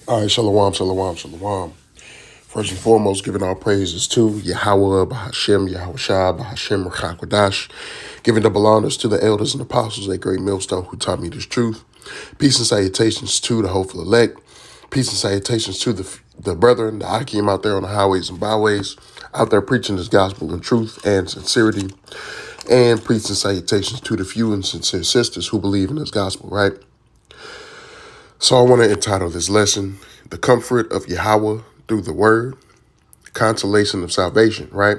All right, shalom, shalom, shalom. First and foremost, giving all praises to Yahawah, Bahashem, Yahushua, Bahashem, Rachakwadash. Giving double honors to the elders and apostles, a great millstone who taught me this truth. Peace and salutations to the hopeful elect. Peace and salutations to the brethren, the Akim out there on the highways and byways, out there preaching this gospel in truth and sincerity. And peace and salutations to the few and sincere sisters who believe in this gospel, right? So I want to entitle this lesson, The Comfort of Yahawah Through the Word, Consolation of Salvation, right?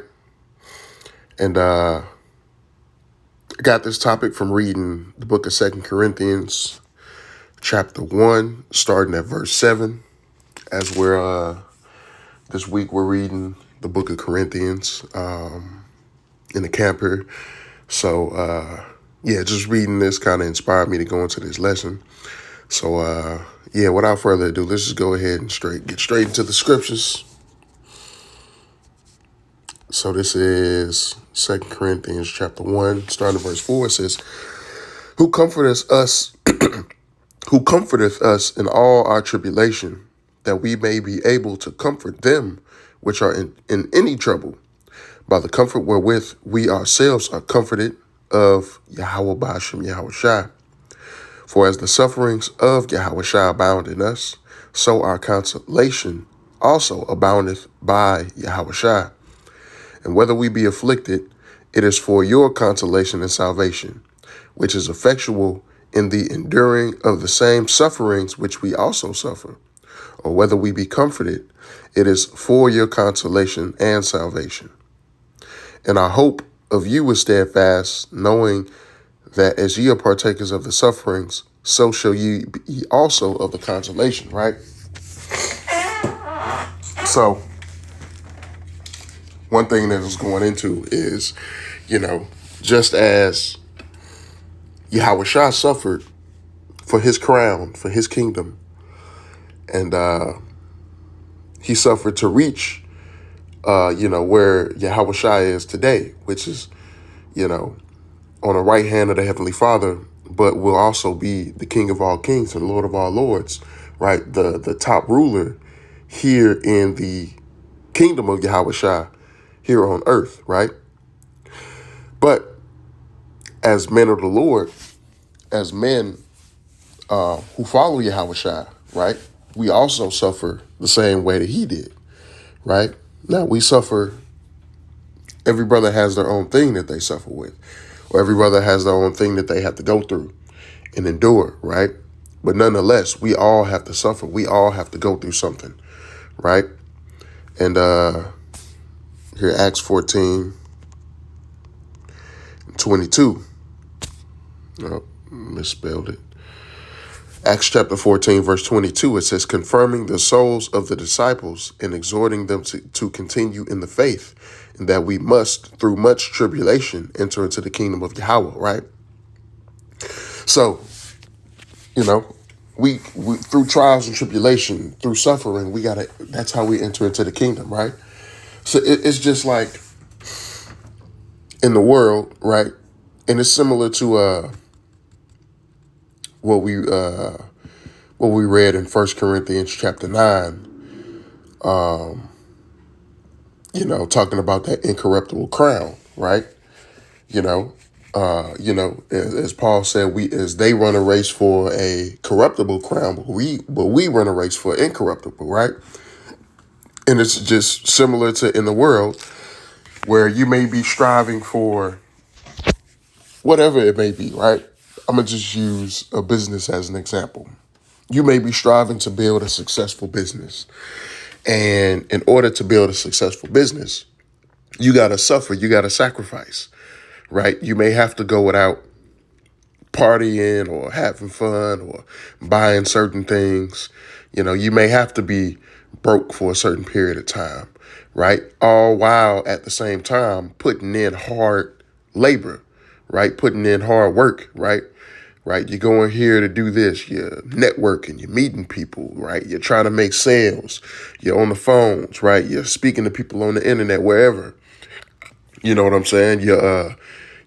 And I got this topic from reading the book of 2 Corinthians, chapter 1, starting at verse 7, as we're, this week we're reading the book of Corinthians in the camp here. So, just reading this kind of inspired me to go into this lesson. So, without further ado, let's just go ahead and get straight into the scriptures. So this is 2 Corinthians chapter 1, starting at verse 4. It says, Who comforteth us in all our tribulation, that we may be able to comfort them which are in any trouble, by the comfort wherewith we ourselves are comforted of Yahawah Ba'ashem Yahushua. For as the sufferings of Yahushua abound in us, so our consolation also aboundeth by Yahushua. And whether we be afflicted, it is for your consolation and salvation, which is effectual in the enduring of the same sufferings which we also suffer. Or whether we be comforted, it is for your consolation and salvation. And our hope of you is steadfast, knowing that as ye are partakers of the sufferings, so shall ye be also of the consolation, right? So, one thing that is going into is, just as Yahushua suffered for his crown, for his kingdom, and he suffered to reach, where Yahushua is today, which is, on the right hand of the Heavenly Father, but will also be the King of all kings and Lord of all lords, right? The top ruler here in the kingdom of Yahushua here on earth, right? But as men of the Lord, as men who follow Yahushua, right, we also suffer the same way that he did, right? Now, we suffer, every brother has their own thing that they suffer with, or every brother has their own thing that they have to go through and endure, right? But nonetheless, we all have to suffer. We all have to go through something, right? And here, Acts 14:22. Oh, misspelled it. Acts chapter 14, verse 22, it says, confirming the souls of the disciples and exhorting them to continue in the faith, and that we must, through much tribulation, enter into the kingdom of Yahawah, right? So, we through trials and tribulation, through suffering, that's how we enter into the kingdom, right? So it's just like in the world, right? And it's similar to what we read in 1 Corinthians chapter 9, talking about that incorruptible crown, right? As Paul said, as they run a race for a corruptible crown, but we run a race for incorruptible, right? And it's just similar to in the world where you may be striving for whatever it may be, right? I'm going to just use a business as an example. You may be striving to build a successful business. And in order to build a successful business, you got to suffer, you got to sacrifice, right? You may have to go without partying or having fun or buying certain things. You may have to be broke for a certain period of time, right? All while at the same time putting in hard labor, right? Putting in hard work, right? Right. You're going here to do this. You're networking. You're meeting people, right? You're trying to make sales. You're on the phones, right? You're speaking to people on the internet, wherever. You know what I'm saying? You're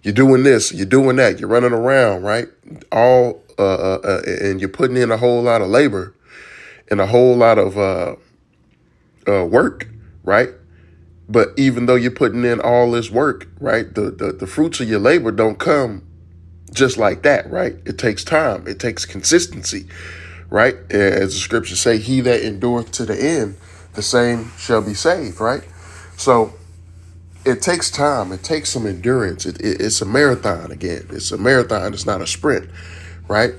doing this. You're doing that. You're running around, right? And you're putting in a whole lot of labor. and a whole lot of work, right? But even though you're putting in all this work, right, the fruits of your labor don't come just like that, right? It takes time. It takes consistency, right? As the scriptures say, he that endureth to the end, the same shall be saved, right? So it takes time. It takes some endurance. It's a marathon again. It's a marathon. It's not a sprint, right?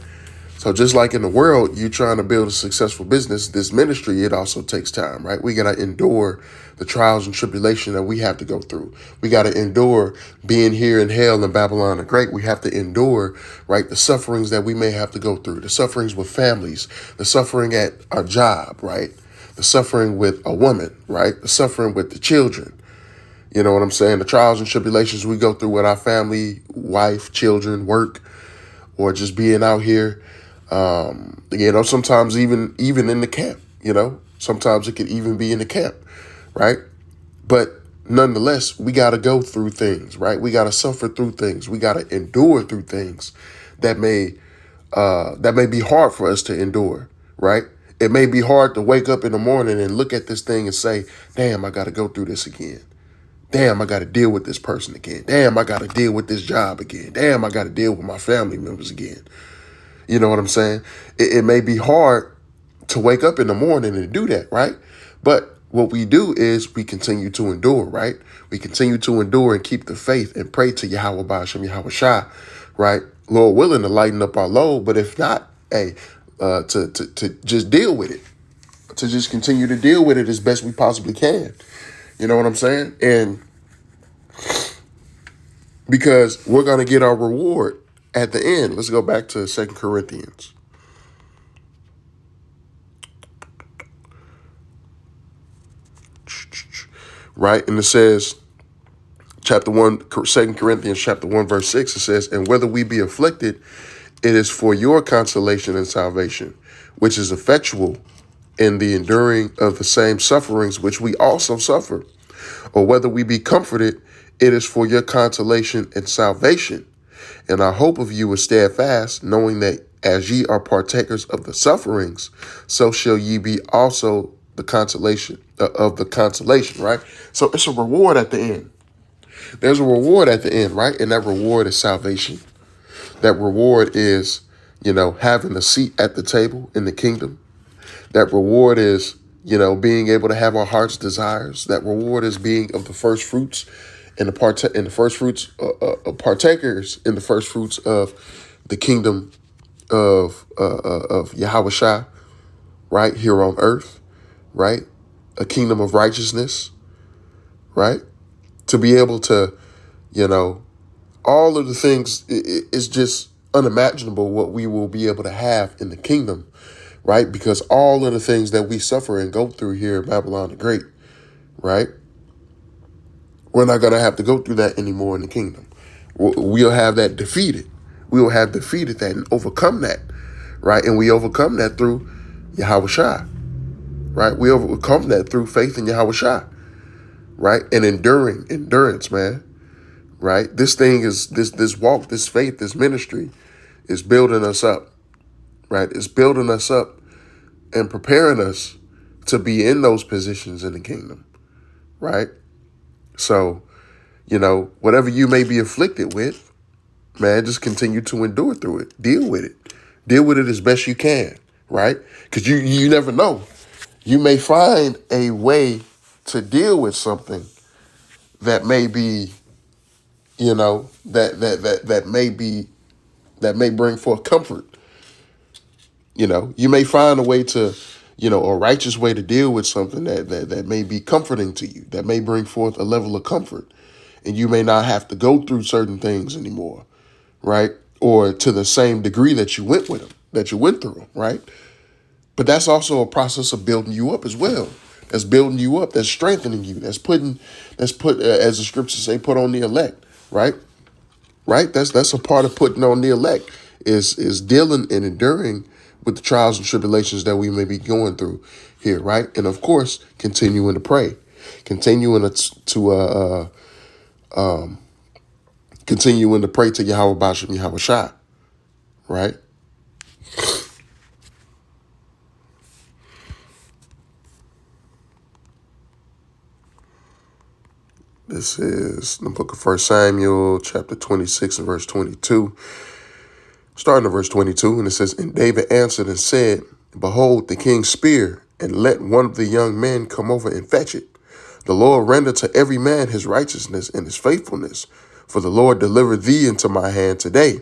So just like in the world, you're trying to build a successful business, this ministry, it also takes time, right? We got to endure the trials and tribulation that we have to go through. We got to endure being here in hell and Babylon the Great. We have to endure, right, the sufferings that we may have to go through, the sufferings with families, the suffering at our job, right? The suffering with a woman, right? The suffering with the children. You know what I'm saying? The trials and tribulations we go through with our family, wife, children, work, or just being out here. Sometimes even in the camp, sometimes it could even be in the camp, right? But nonetheless, we got to go through things, right? We got to suffer through things. We got to endure through things that may be hard for us to endure, right? It may be hard to wake up in the morning and look at this thing and say, damn, I got to go through this again. Damn, I got to deal with this person again. Damn, I got to deal with this job again. Damn, I got to deal with my family members again. You know what I'm saying? It may be hard to wake up in the morning and do that, right? But what we do is we continue to endure, right? We continue to endure and keep the faith and pray to Yahawah Ba'ashem Yahweh Shai, right? Lord willing to lighten up our load, but if not, hey, to just deal with it, to just continue to deal with it as best we possibly can. You know what I'm saying? And because we're going to get our reward at the end. Let's go back to 2 Corinthians. Right? And it says, chapter 1, 2 Corinthians chapter 1, verse 6, it says, and whether we be afflicted, it is for your consolation and salvation, which is effectual in the enduring of the same sufferings which we also suffer. Or whether we be comforted, it is for your consolation and salvation. And our hope of you is steadfast, knowing that as ye are partakers of the sufferings, so shall ye be also the consolation of the consolation, right? So it's a reward at the end. There's a reward at the end, right? And that reward is salvation. That reward is, having a seat at the table in the kingdom. That reward is, being able to have our heart's desires. That reward is being of the first fruits and partakers in the first fruits of the kingdom of Yahawah Shai, right, here on earth, right? A kingdom of righteousness, right? To be able to, all of the things, it's just unimaginable what we will be able to have in the kingdom, right? Because all of the things that we suffer and go through here in Babylon the Great, right? We're not going to have to go through that anymore in the kingdom. We'll have that defeated. We will have defeated that and overcome that, right? And we overcome that through Yahawah Shai, right? We overcome that through faith in Yahawah Shai, right? And endurance, man, right? This thing is, this walk, this faith, this ministry is building us up, right? It's building us up and preparing us to be in those positions in the kingdom, right? So, whatever you may be afflicted with, man, just continue to endure through it. Deal with it. Deal with it as best you can, right? Because you never know. You may find a way to deal with something that may be, that may bring forth comfort. You may find a way to, a righteous way to deal with something that may be comforting to you, that may bring forth a level of comfort. And you may not have to go through certain things anymore, right? Or to the same degree that you went with them, that you went through them, right? But that's also a process of building you up as well. That's building you up, that's strengthening you, as the scriptures say, put on the elect, right? Right? That's a part of putting on the elect, is dealing and enduring with the trials and tribulations that we may be going through here, right? And of course, continuing to pray, continuing to pray to Yahawah Ba'ashem Yahweh Shai, right? This is the book of 1 Samuel, chapter 26 and verse 22. Starting at verse 22, and it says, "And David answered and said, Behold, the king's spear, and let one of the young men come over and fetch it. The Lord render to every man his righteousness and his faithfulness, for the Lord delivered thee into my hand today.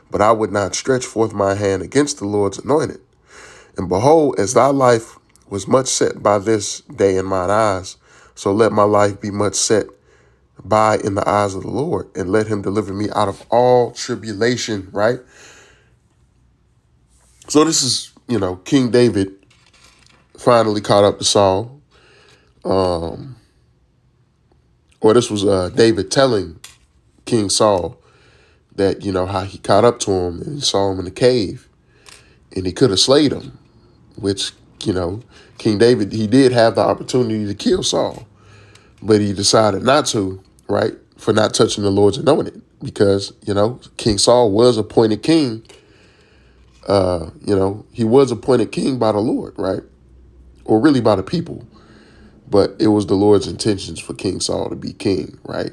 But I would not stretch forth my hand against the Lord's anointed. And behold, as thy life was much set by this day in mine eyes, so let my life be much set by in the eyes of the Lord, and let him deliver me out of all tribulation," right? So this is, King David finally caught up to Saul. Or this was David telling King Saul that, how he caught up to him and he saw him in the cave and he could have slayed him, which, King David, he did have the opportunity to kill Saul, but he decided not to, right? For not touching the Lord's anointed, because, King Saul was appointed king. He was appointed king by the Lord, right? Or really by the people. But it was the Lord's intentions for King Saul to be king, right?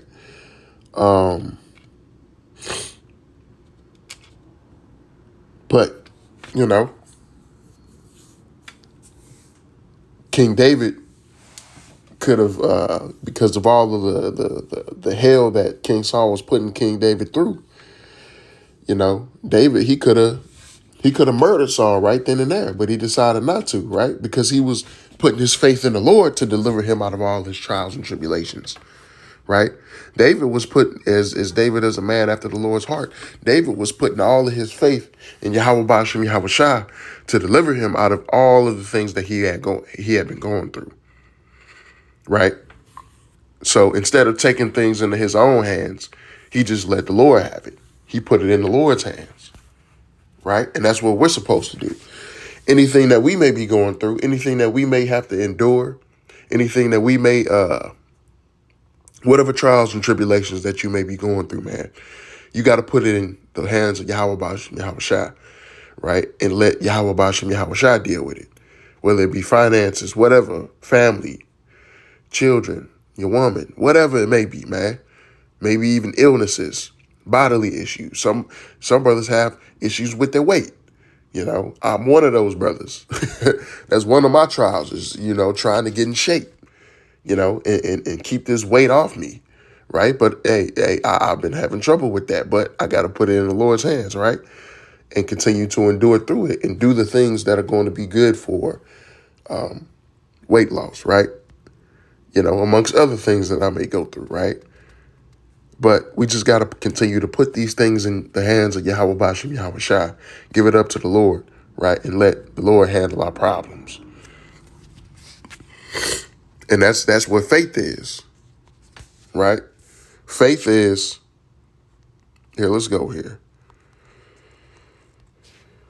But, King David could have, because of all of the hell that King Saul was putting King David through, David, he could have murdered Saul right then and there, but he decided not to, right? Because he was putting his faith in the Lord to deliver him out of all his trials and tribulations, right? David was as David is a man after the Lord's heart. David was putting all of his faith in Yahawah Ba'ashem Yahawah to deliver him out of all of the things that he had been going through, right? So instead of taking things into his own hands, he just let the Lord have it. He put it in the Lord's hands, right? And that's what we're supposed to do. Anything that we may be going through, anything that we may have to endure, anything that we may, whatever trials and tribulations that you may be going through, man, you got to put it in the hands of Yahawah Ba'ashem Yahawah, right? And let Yahawah Ba'ashem Yahawah deal with it, whether it be finances, whatever, family, children, your woman, whatever it may be, man. Maybe even illnesses, bodily issues. Some brothers have issues with their weight. I'm one of those brothers. That's one of my trials is, trying to get in shape, and keep this weight off me, right? But, hey, I've been having trouble with that, but I got to put it in the Lord's hands, right? And continue to endure through it and do the things that are going to be good for weight loss, right? Amongst other things that I may go through, right? But we just got to continue to put these things in the hands of Yahawah Ba'ashem Yahawah. Give it up to the Lord, right? And let the Lord handle our problems. And that's what faith is, right? Faith is, here, let's go here.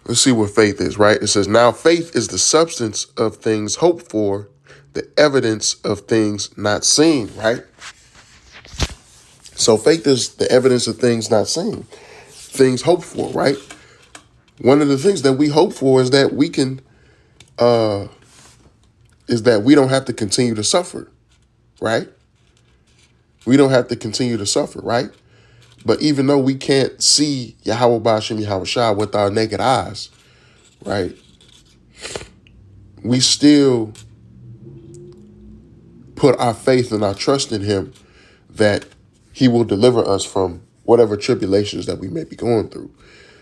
Let's see what faith is, right? It says, "Now faith is the substance of things hoped for, the evidence of things not seen," right? So faith is the evidence of things not seen, things hoped for, right? One of the things that we hope for is that we can, is that we don't have to continue to suffer, right? We don't have to continue to suffer, right? But even though we can't see Yahawah Ba'ashem Yahawah with our naked eyes, right? We still put our faith and our trust in him that he will deliver us from whatever tribulations that we may be going through,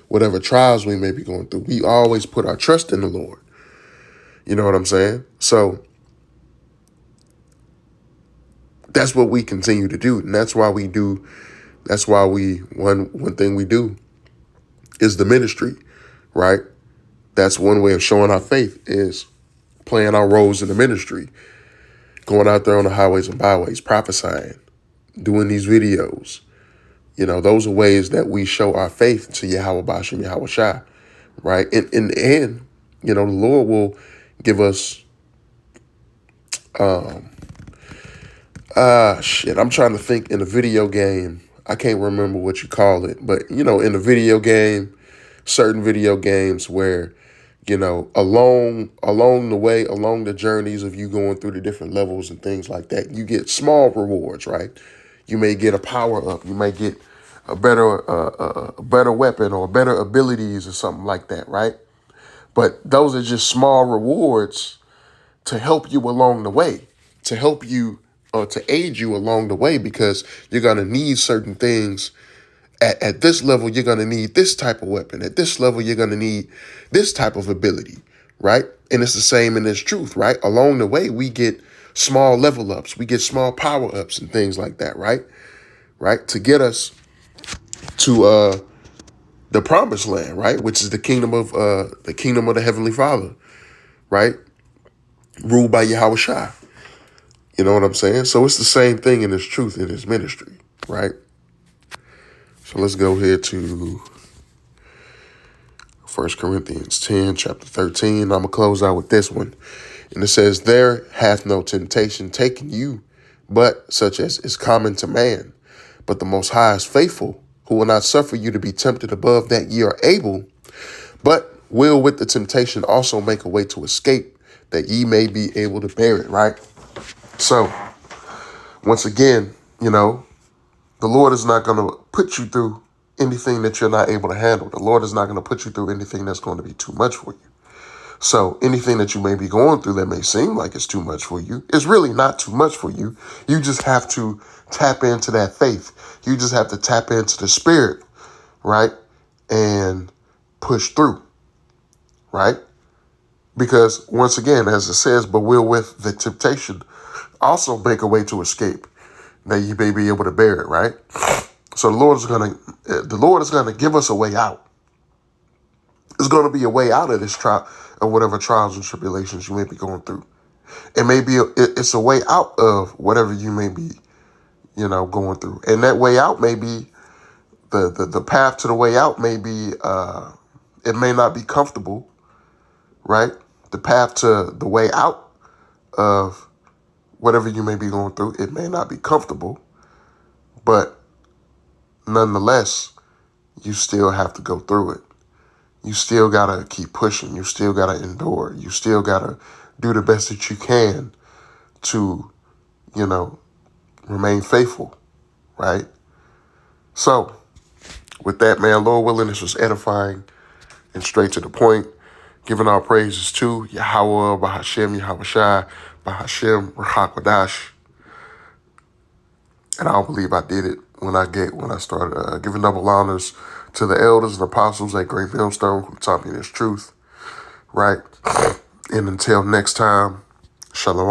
whatever trials we may be going through. We always put our trust in the Lord. You know what I'm saying? So that's what we continue to do. And that's why one thing we do is the ministry, right? That's one way of showing our faith is playing our roles in the ministry, going out there on the highways and byways, prophesying, doing these videos. Those are ways that we show our faith to Yahawah Ba'ashem Yahawah, right? And in the end, the Lord will give us, I'm trying to think in a video game. I can't remember what you call it, but, in a video game, certain video games where, along the way, along the journeys of you going through the different levels and things like that, you get small rewards, right? You may get a power up. You may get a better weapon or better abilities or something like that, right? But those are just small rewards to help you along the way, to help you or to aid you along the way, because you're going to need certain things. At this level, you're going to need this type of weapon. At this level, you're going to need this type of ability, right? And it's the same in this truth, right? Along the way, we get small level ups. We get small power ups and things like that, right? Right? To get us to the promised land, right? Which is the kingdom of the Heavenly Father, right? Ruled by Yahawah. You know what I'm saying? So it's the same thing in this truth, in his ministry, right? So let's go here to 1 Corinthians 10, chapter 13. I'm going to close out with this one. And it says, there hath no temptation taken you, but such as is common to man. But the Most High is faithful, who will not suffer you to be tempted above that ye are able, but will with the temptation also make a way to escape, that ye may be able to bear it, right? So, once again, you know, the Lord is not going to put you through anything that you're not able to handle. The Lord is not going to put you through anything that's going to be too much for you. So anything that you may be going through that may seem like it's too much for you, it's really not too much for you. You just have to tap into that faith. You just have to tap into the spirit, right? And push through, right? Because once again, as it says, but will with the temptation also make a way to escape, that you may be able to bear it, right? So the Lord is gonna give us a way out. There's gonna be a way out of this trial, of whatever trials and tribulations you may be going through. It may be it's a way out of whatever you may be, you know, going through, and that way out may be the path to the way out may be it may not be comfortable, right? The path to the way out of whatever you may be going through, it may not be comfortable, but nonetheless, you still have to go through it. You still got to keep pushing. You still got to endure. You still got to do the best that you can to, you know, remain faithful, right? So, with that, man, Lord willing, this was edifying and straight to the point. Giving our praises to Yahawah, Bahashem, Yahawah, Bahashem, Rahakwadash. And I don't believe I did it when I started giving double honors to the elders and apostles at Great Millstone who taught me this truth, right? And until next time, Shalom.